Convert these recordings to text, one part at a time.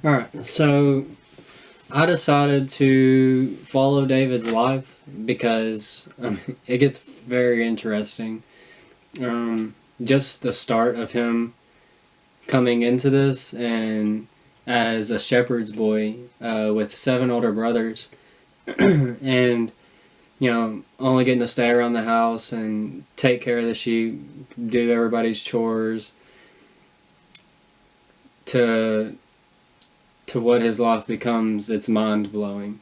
Alright, so I decided to follow David's life because it gets very interesting. Just the start of him coming into this and as a shepherd's boy with 7 older brothers and only getting to stay around the house and take care of the sheep, do everybody's chores, to what his life becomes. It's mind-blowing.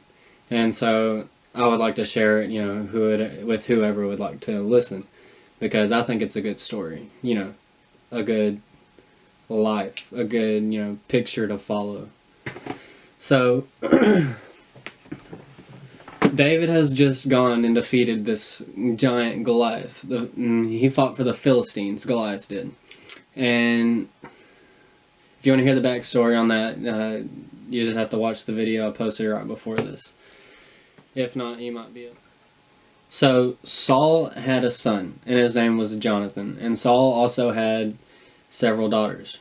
And so I would like to share it, with whoever would like to listen, because I think it's a good story, a good life, a good, picture to follow. So, David has just gone and defeated this giant Goliath. He fought for the Philistines, Goliath did. And if you want to hear the backstory on that, you just have to watch the video I posted right before this. If not, you might be able. So, Saul had a son, and his name was Jonathan. And Saul also had several daughters.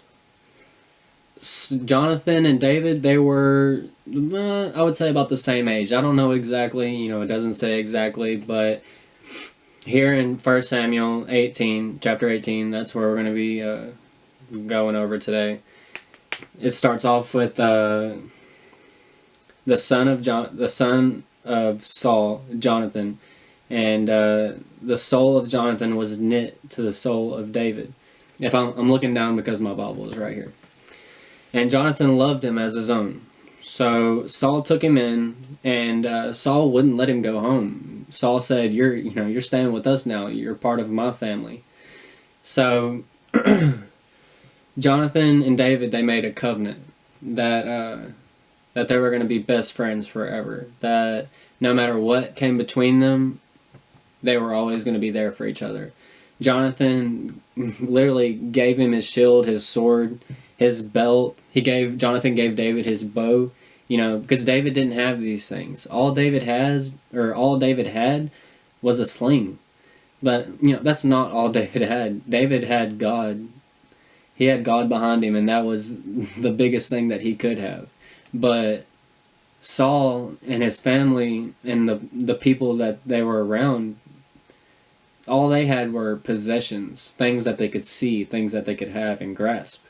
Jonathan and David, they were, I would say, about the same age. I don't know exactly, it doesn't say exactly, but here in 1 Samuel 18, chapter 18, that's where we're going to be going over today. It starts off with the son of Saul, Jonathan, and the soul of Jonathan was knit to the soul of David. If I'm looking down because my Bible is right here. And Jonathan loved him as his own. So Saul took him in, and Saul wouldn't let him go home. Saul said, "You're staying with us now. You're part of my family." So Jonathan and David, they made a covenant that they were going to be best friends forever. That no matter what came between them, they were always going to be there for each other. Jonathan literally gave him his shield, his sword, his belt. Jonathan gave David his bow, because David didn't have these things. All David had was a sling. But, that's not all David had. David had God. He had God behind him, and that was the biggest thing that he could have. But Saul and his family and the people that they were around, all they had were possessions, things that they could see, things that they could have and grasp.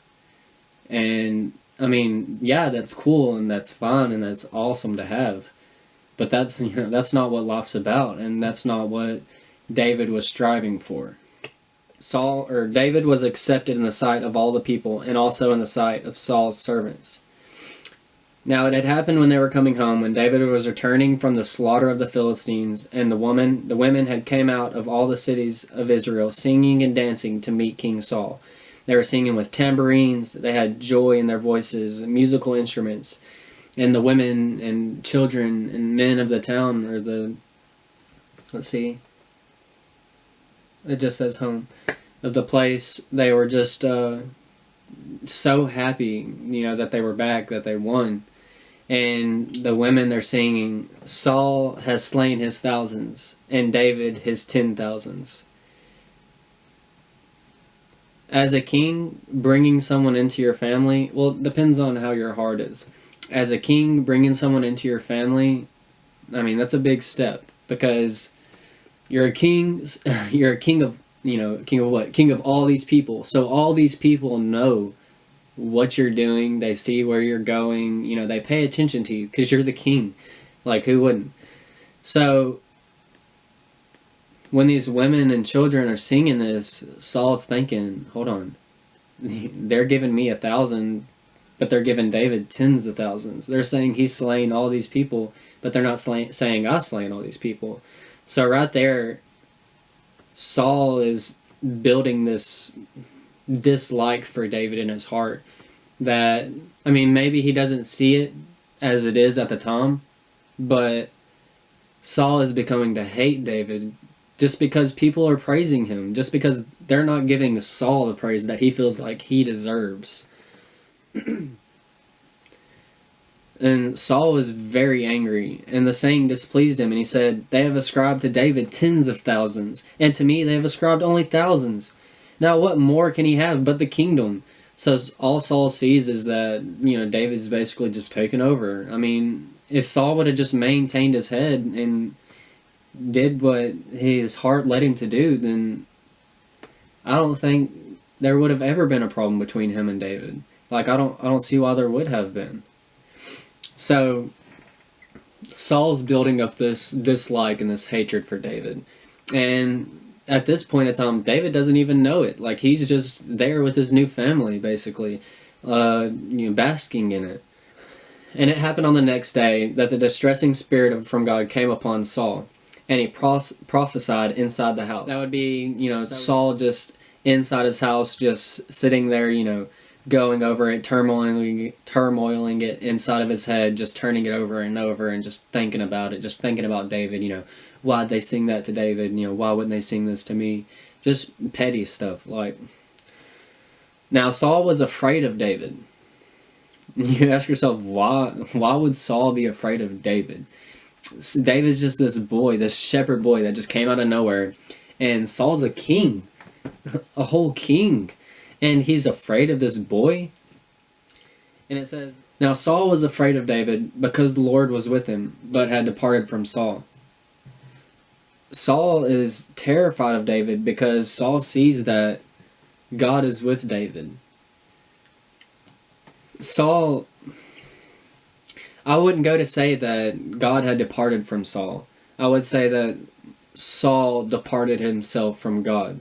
And, that's cool and that's fine and that's awesome to have. But that's not what life's about, and that's not what David was striving for. David was accepted in the sight of all the people and also in the sight of Saul's servants. Now it had happened when they were coming home, when David was returning from the slaughter of the Philistines, and the women had came out of all the cities of Israel, singing and dancing to meet King Saul. They were singing with tambourines, they had joy in their voices, musical instruments, and the women and children and men of the town, it just says home, of the place, they were just so happy, that they were back, that they won. And the women, they're singing, Saul has slain his thousands, and David his 10,000s. As a king, bringing someone into your family, well, it depends on how your heart is. As a king, bringing someone into your family, that's a big step, because you're a king of, king of what? King of all these people. So all these people know what you're doing, they see where you're going, they pay attention to you because you're the king. Like, who wouldn't? So when these women and children are singing this, Saul's thinking, hold on, they're giving me 1,000, but they're giving David tens of thousands. They're saying he's slaying all these people, but they're not saying I'm slaying all these people. So right there, Saul is building this dislike for David in his heart that, maybe he doesn't see it as it is at the time, but Saul is becoming to hate David just because people are praising him, just because they're not giving Saul the praise that he feels like he deserves. And Saul was very angry, and the saying displeased him, and he said, "They have ascribed to David tens of thousands, and to me they have ascribed only thousands. Now, what more can he have but the kingdom? So all Saul sees is that, David's basically just taken over. I mean, if Saul would have just maintained his head and did what his heart led him to do, then I don't think there would have ever been a problem between him and David. Like, I don't see why there would have been. So Saul's building up this dislike and this hatred for David. And at this point in time, David doesn't even know it. Like, he's just there with his new family, basically, basking in it. And it happened on the next day that the distressing spirit from God came upon Saul, and he prophesied inside the house. That would be, Saul just inside his house, just sitting there, going over it, turmoiling it inside of his head, just turning it over and over and just thinking about it, just thinking about David, why'd they sing that to David, why wouldn't they sing this to me? Just petty stuff. Like, now Saul was afraid of David. You ask yourself, why would Saul be afraid of David? David's just this boy, this shepherd boy that just came out of nowhere, and Saul's a king, a whole king, and he's afraid of this boy. And it says, now Saul was afraid of David because the Lord was with him, but had departed from Saul. Saul is terrified of David because Saul sees that God is with David. Saul, I wouldn't go to say that God had departed from Saul. I would say that Saul departed himself from God,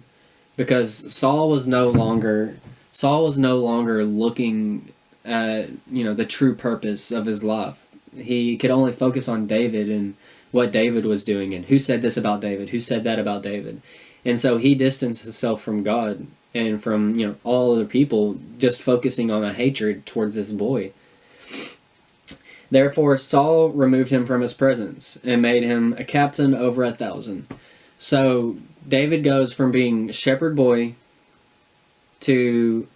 because Saul was no longer looking at, the true purpose of his life. He could only focus on David and what David was doing and who said this about David, who said that about David. And so he distanced himself from God and from, all other people, just focusing on a hatred towards this boy. Therefore Saul removed him from his presence and made him a captain over 1,000. So David goes from being shepherd boy to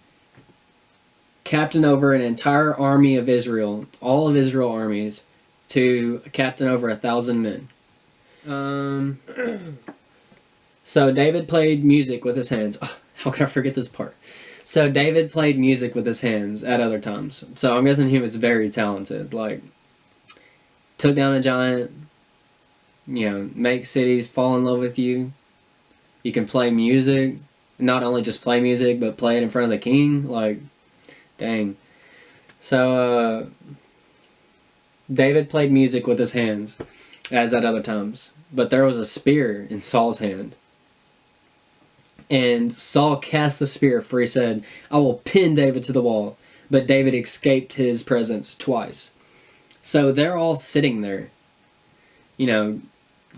captain over an entire army of Israel, all of Israel armies, to a captain over 1,000 men. So David played music with his hands. Oh, how could I forget this part? So David played music with his hands at other times. So I'm guessing he was very talented. Like, took down a giant, make cities fall in love with you. You can play music. Not only just play music, but play it in front of the king. Like, dang. So, David played music with his hands, as at other times. But there was a spear in Saul's hand. And Saul cast the spear, for he said, I will pin David to the wall. But David escaped his presence twice. So they're all sitting there.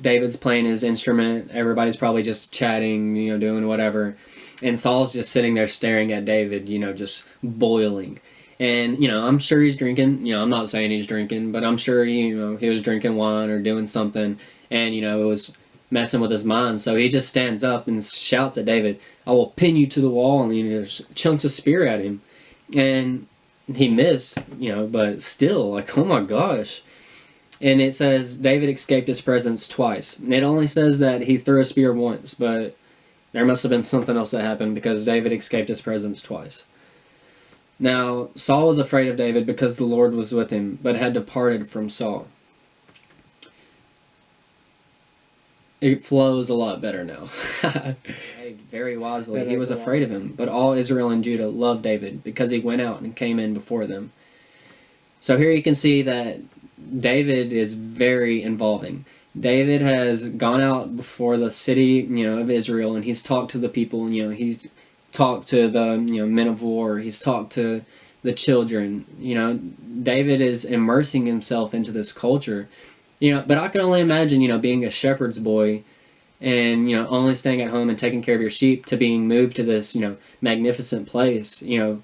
David's playing his instrument. Everybody's probably just chatting, doing whatever. And Saul's just sitting there staring at David, just boiling. And, I'm sure he's drinking. I'm not saying he's drinking, but I'm sure, he was drinking wine or doing something. And, it was messing with his mind. So he just stands up and shouts at David, I will pin you to the wall. And, just chunks a spear at him. And he missed, but still, like, oh my gosh. And it says David escaped his presence twice. And it only says that he threw a spear once, but there must have been something else that happened, because David escaped his presence twice. Now, Saul was afraid of David because the Lord was with him, but had departed from Saul. It flows a lot better now. Very wisely. He was afraid of him, but all Israel and Judah loved David because he went out and came in before them. So here you can see that David is very involving. David has gone out before the city, of Israel, and he's talked to the people, he's talked to the, men of war, he's talked to the children, David is immersing himself into this culture, but I can only imagine, being a shepherd's boy and, only staying at home and taking care of your sheep, to being moved to this, magnificent place, and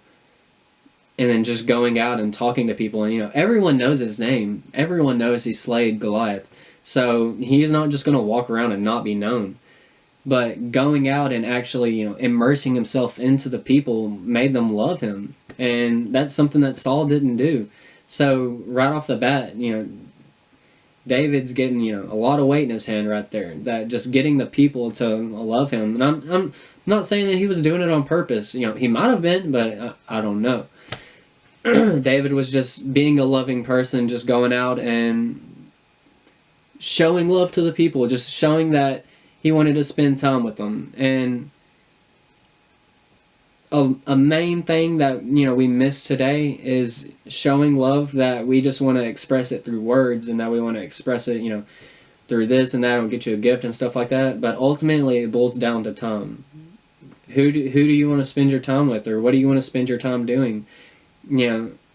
then just going out and talking to people, and, everyone knows his name, everyone knows he slayed Goliath. So he's not just going to walk around and not be known. But going out and actually, immersing himself into the people made them love him. And that's something that Saul didn't do. So right off the bat, David's getting, a lot of weight in his hand right there. That just getting the people to love him. And I'm not saying that he was doing it on purpose. He might have been, but I don't know. David was just being a loving person, just going out and showing love to the people, just showing that he wanted to spend time with them. And a main thing that we miss today is showing love, that we just want to express it through words, and that we want to express it through this and that, and get you a gift and stuff like that. But ultimately it boils down to time. Who do you want to spend your time with, or what do you want to spend your time doing?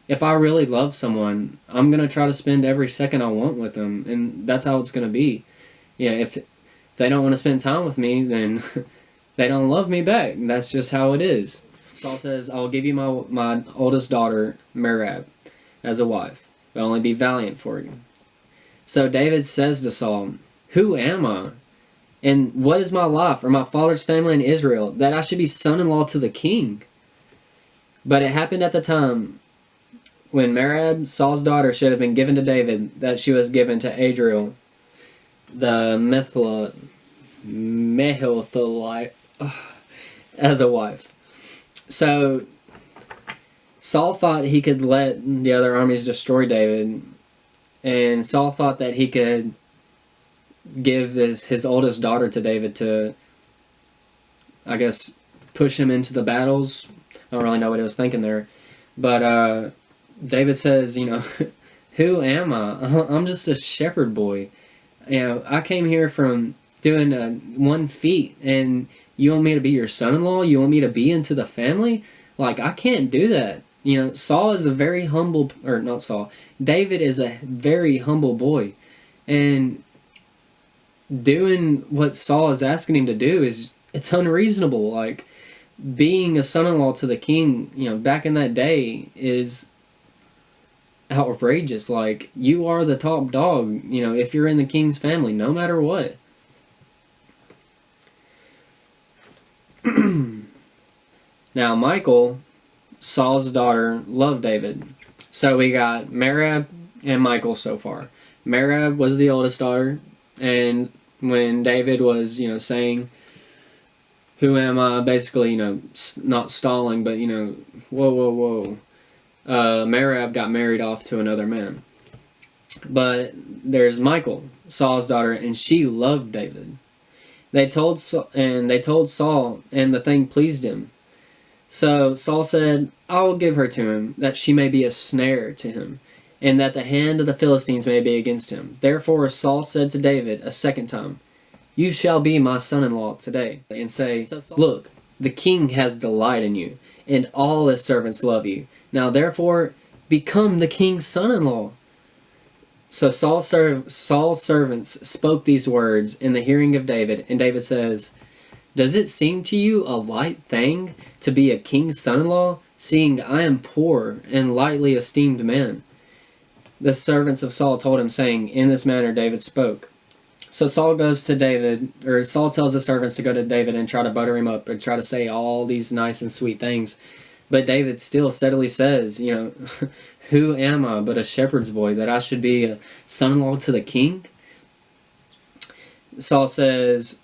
If I really love someone, I'm going to try to spend every second I want with them, and that's how it's going to be. If they don't want to spend time with me, then they don't love me back. And that's just how it is. Saul says, "I will give you my oldest daughter, Merab, as a wife, but only be valiant for you." So David says to Saul, "Who am I? And what is my life or my father's family in Israel, that I should be son-in-law to the king?" But it happened at the time when Merab, Saul's daughter, should have been given to David, that she was given to Adriel, the Meholthite, as a wife. So Saul thought he could let the other armies destroy David, and Saul thought that he could give his oldest daughter to David to, I guess, push him into the battles. I don't really know what he was thinking there. But David says, "Who am I? I'm just a shepherd boy. I came here from doing 1 feet, and you want me to be your son-in-law? You want me to be into the family? Like, I can't do that." Saul is a very humble, or not Saul, David is a very humble boy. And doing what Saul is asking him to do it's unreasonable. Like, being a son-in-law to the king, back in that day, is outrageous. Like, you are the top dog, if you're in the king's family, no matter what. Now, Michal, Saul's daughter, loved David. So we got Merab and Michal so far. Merab was the oldest daughter, and when David was, saying, "Who am I?" basically, not stalling, but, whoa. Merab got married off to another man. But there's Michal, Saul's daughter, and she loved David. They told Saul, and the thing pleased him. So Saul said, "I will give her to him, that she may be a snare to him, and that the hand of the Philistines may be against him." Therefore Saul said to David a second time, "You shall be my son-in-law today," and say, "Look, the king has delight in you, and all his servants love you. Now therefore become the king's son-in-law." So Saul's servants spoke these words in the hearing of David, and David says, "Does it seem to you a light thing to be a king's son-in-law, seeing I am poor and lightly esteemed man?" The servants of Saul told him, saying, "In this manner David spoke." So Saul tells the servants to go to David and try to butter him up and try to say all these nice and sweet things. But David still steadily says, "Who am I but a shepherd's boy, that I should be a son-in-law to the king?" Saul says,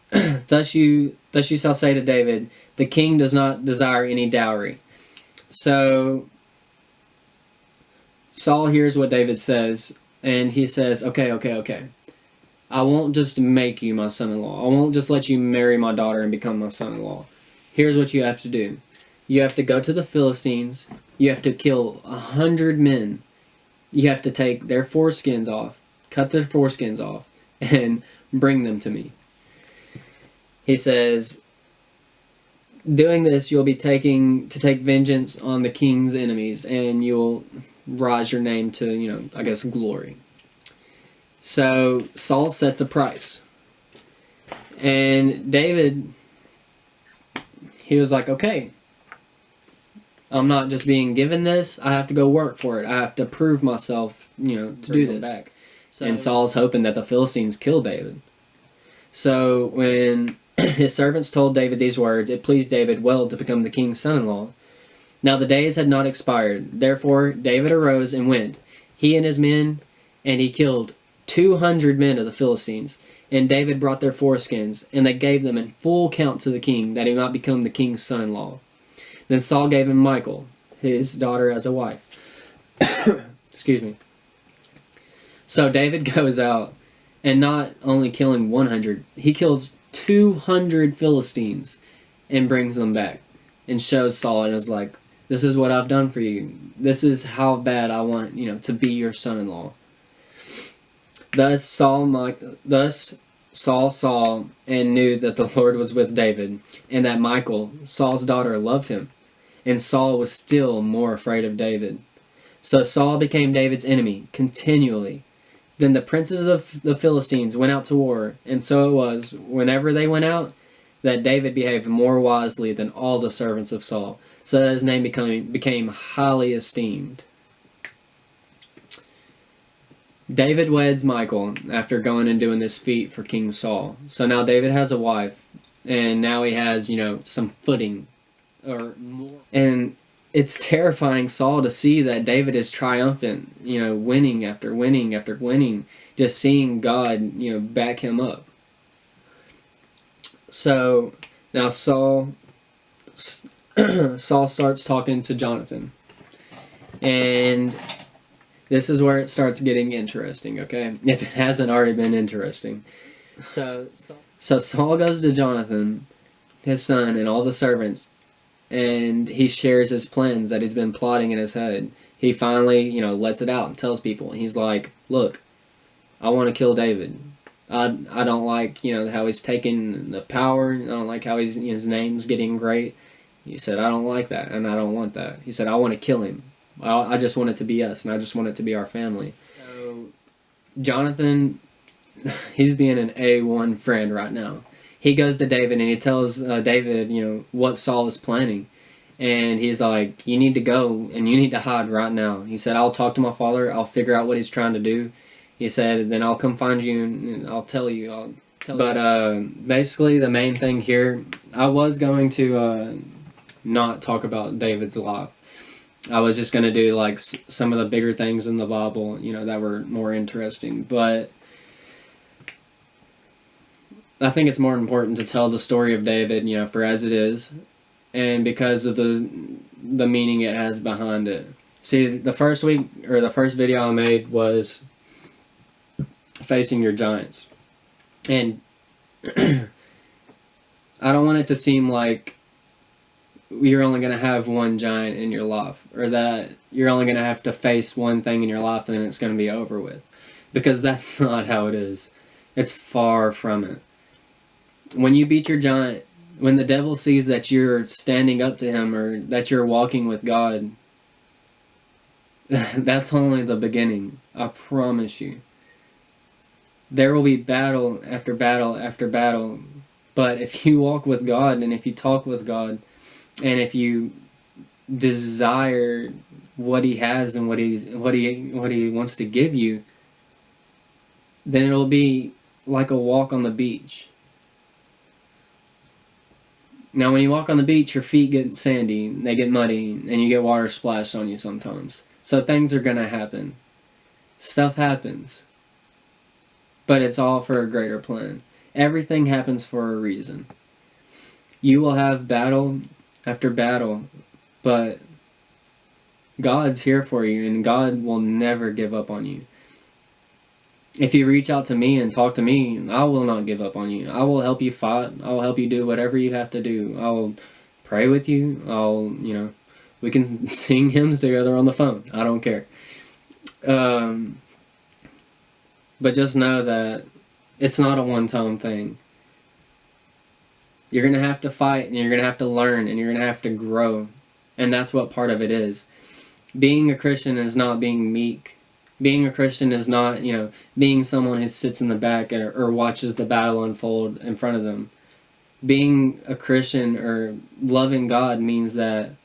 Thus you shall say to David, the king does not desire any dowry." So Saul hears what David says, and he says, okay. I won't just make you my son-in-law. I won't just let you marry my daughter and become my son-in-law. Here's what you have to do. You have to go to the Philistines. You have to kill 100 men. You have to take their foreskins off, cut their foreskins off, and bring them to me. He says, doing this, you'll be take vengeance on the king's enemies, and you'll rise your name to, glory. So Saul sets a price. And David, he was like, okay, I'm not just being given this. I have to go work for it. I have to prove myself, to do this. Back. And Saul's hoping that the Philistines kill David. So when his servants told David these words, it pleased David well to become the king's son-in-law. Now the days had not expired. Therefore David arose and went, he and his men, and he killed 200 men of the Philistines. And David brought their foreskins, and they gave them in full count to the king, that he might become the king's son-in-law. Then Saul gave him Michal, his daughter, as a wife. Excuse me. So David goes out, and not only killing 100, he kills 200 Philistines and brings them back and shows Saul and is like, this is what I've done for you. This is how bad I want, to be your son-in-law. Thus Saul saw and knew that the Lord was with David, and that Michal, Saul's daughter, loved him. And Saul was still more afraid of David. So Saul became David's enemy continually. Then the princes of the Philistines went out to war, and so it was, whenever they went out, that David behaved more wisely than all the servants of Saul, so that his name became highly esteemed. David weds Michal after going and doing this feat for King Saul. So now David has a wife, and now he has, some footing or more. And it's terrifying Saul to see that David is triumphant, winning after winning after winning, just seeing God, back him up. So now Saul starts talking to Jonathan, and this is where it starts getting interesting, okay? If it hasn't already been interesting. So Saul goes to Jonathan, his son, and all the servants, and he shares his plans that he's been plotting in his head. He finally, lets it out and tells people. He's like, look, I want to kill David. I don't like, how he's taking the power. I don't like how his name's getting great. He said, I don't like that, and I don't want that. He said, I want to kill him. I just want it to be us, and I just want it to be our family. So Jonathan, he's being an A1 friend right now. He goes to David, and he tells David, what Saul is planning. And he's like, you need to go, and you need to hide right now. He said, I'll talk to my father. I'll figure out what he's trying to do. He said, then I'll come find you, and I'll tell you. But basically, the main thing here, I was going to not talk about David's life. I was just going to do like some of the bigger things in the Bible, that were more interesting. But I think it's more important to tell the story of David, for as it is, and because of the meaning it has behind it. See, the first video I made was facing your giants. And I don't want it to seem like you're only going to have one giant in your life, or that you're only going to have to face one thing in your life and then it's going to be over with. Because that's not how it is. It's far from it. When you beat your giant, when the devil sees that you're standing up to him or that you're walking with God, that's only the beginning. I promise you. There will be battle after battle after battle. But if you walk with God and if you talk with God, and if you desire what he has and what he wants to give you, then it'll be like a walk on the beach. Now, when you walk on the beach, your feet get sandy, they get muddy, and you get water splashed on you sometimes. So things are going to happen. Stuff happens. But it's all for a greater plan. Everything happens for a reason. You will have battle after battle, but God's here for you, and God will never give up on you. If you reach out to me and talk to me, I will not give up on you. I will help you fight. I will help you do whatever you have to do. I will pray with you. We can sing hymns together on the phone. I don't care. But just know that it's not a one-time thing. You're going to have to fight, and you're going to have to learn, and you're going to have to grow. And that's what part of it is. Being a Christian is not being meek. Being a Christian is not, being someone who sits in the back or watches the battle unfold in front of them. Being a Christian or loving God means that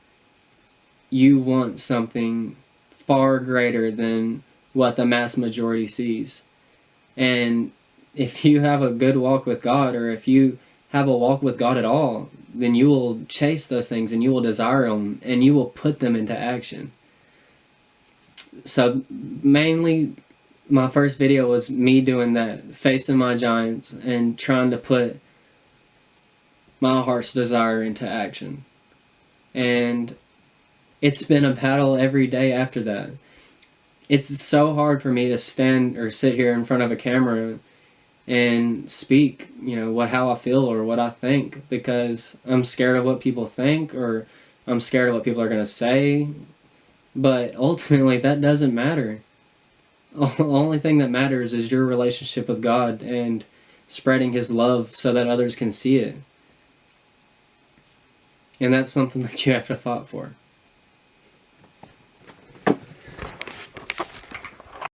you want something far greater than what the mass majority sees. And if you have a good walk with God, or if you have a walk with God at all, then you will chase those things and you will desire them and you will put them into action. So mainly my first video was me doing that, facing my giants and trying to put my heart's desire into action. And it's been a battle every day after that. It's so hard for me to stand or sit here in front of a camera and speak, how I feel or what I think, because I'm scared of what people think, or I'm scared of what people are going to say. But ultimately, that doesn't matter. The only thing that matters is your relationship with God and spreading His love so that others can see it. And that's something that you have to fight for.